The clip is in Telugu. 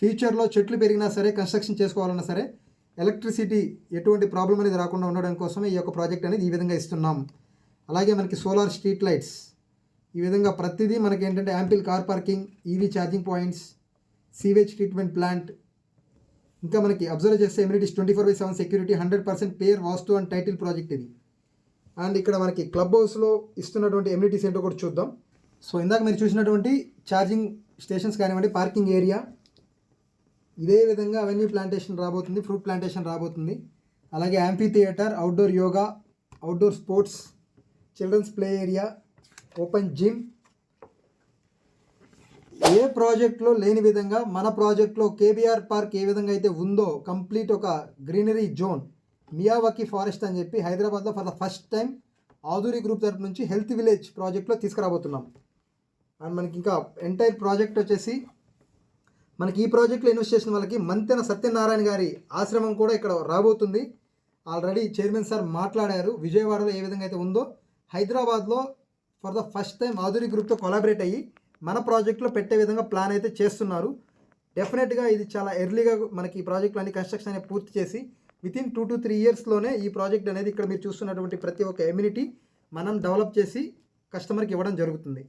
ఫ్యూచర్లో చెట్లు పెరిగినా సరే, కన్స్ట్రక్షన్ చేసుకోవాలన్నా సరే, ఎలక్ట్రిసిటీ ఎటువంటి ప్రాబ్లం అనేది రాకుండా ఉండడం కోసమే ఈ యొక్క ప్రాజెక్ట్ అనేది ఈ విధంగా ఇస్తున్నాం. అలాగే మనకి సోలార్ స్ట్రీట్ లైట్స్, ఈ విధంగా ప్రతిదీ మనకి ఏంటంటే ample car parking, EV charging points, sewage treatment plant, ఇంకా మనకి అబ్జర్వ్ చేస్తే amenities 24/7 security, 100% pair vastu and title project ఇది. అండ్ ఇక్కడ మనకి క్లబ్ హౌస్లో ఇస్తున్నటువంటి ఎమ్యూనిటీస్ ఏంటో కూడా చూద్దాం. సో ఇందాక మీరు చూసినటువంటి ఛార్జింగ్ స్టేషన్స్ కానివ్వండి, పార్కింగ్ ఏరియా, ఇదే విధంగా అవెన్యూ ప్లాంటేషన్ రాబోతుంది, ఫ్రూట్ ప్లాంటేషన్ రాబోతుంది. అలాగే amphitheatre, outdoor yoga, outdoor sports, children's play area, open gym. ఏ ప్రాజెక్ట్లో లేని విధంగా మన ప్రాజెక్ట్లో కేబీఆర్ పార్క్ ఏ విధంగా అయితే ఉందో కంప్లీట్ ఒక గ్రీనరీ జోన్, మియావాకీ ఫారెస్ట్ అని చెప్పి హైదరాబాద్లో for the first time ఆధురి group తరపు నుంచి హెల్త్ విలేజ్ ప్రాజెక్ట్లో తీసుకురాబోతున్నాం. అండ్ మనకి ఇంకా ఎంటైర్ ప్రాజెక్ట్ వచ్చేసి మనకి ఈ ప్రాజెక్ట్లో ఇన్వెస్ట్ చేసిన వాళ్ళకి మంతెన సత్యనారాయణ గారి ఆశ్రమం కూడా ఇక్కడ రాబోతుంది. ఆల్రెడీ చైర్మన్ సార్ మాట్లాడారు. విజయవాడలో ఏ విధంగా అయితే ఉందో హైదరాబాద్లో ఫర్ ద ఫస్ట్ టైం ఆధురి గ్రూప్తో కొలాబరేట్ అయ్యి మన ప్రాజెక్ట్లో పెట్టే విధంగా ప్లాన్ అయితే చేస్తున్నారు. డెఫినెట్గా ఇది చాలా ఎర్లీగా మనకి ఈ ప్రాజెక్టులు అన్ని కన్స్ట్రక్షన్ అనేది పూర్తి చేసి వితిన్ 2 to 3 ఇయర్స్లోనే ఈ ప్రాజెక్ట్ అనేది ఇక్కడ మీరు చూస్తున్నటువంటి ప్రతి ఒక్క ఎమ్యూనిటీ మనం డెవలప్ చేసి కస్టమర్కి ఇవ్వడం జరుగుతుంది.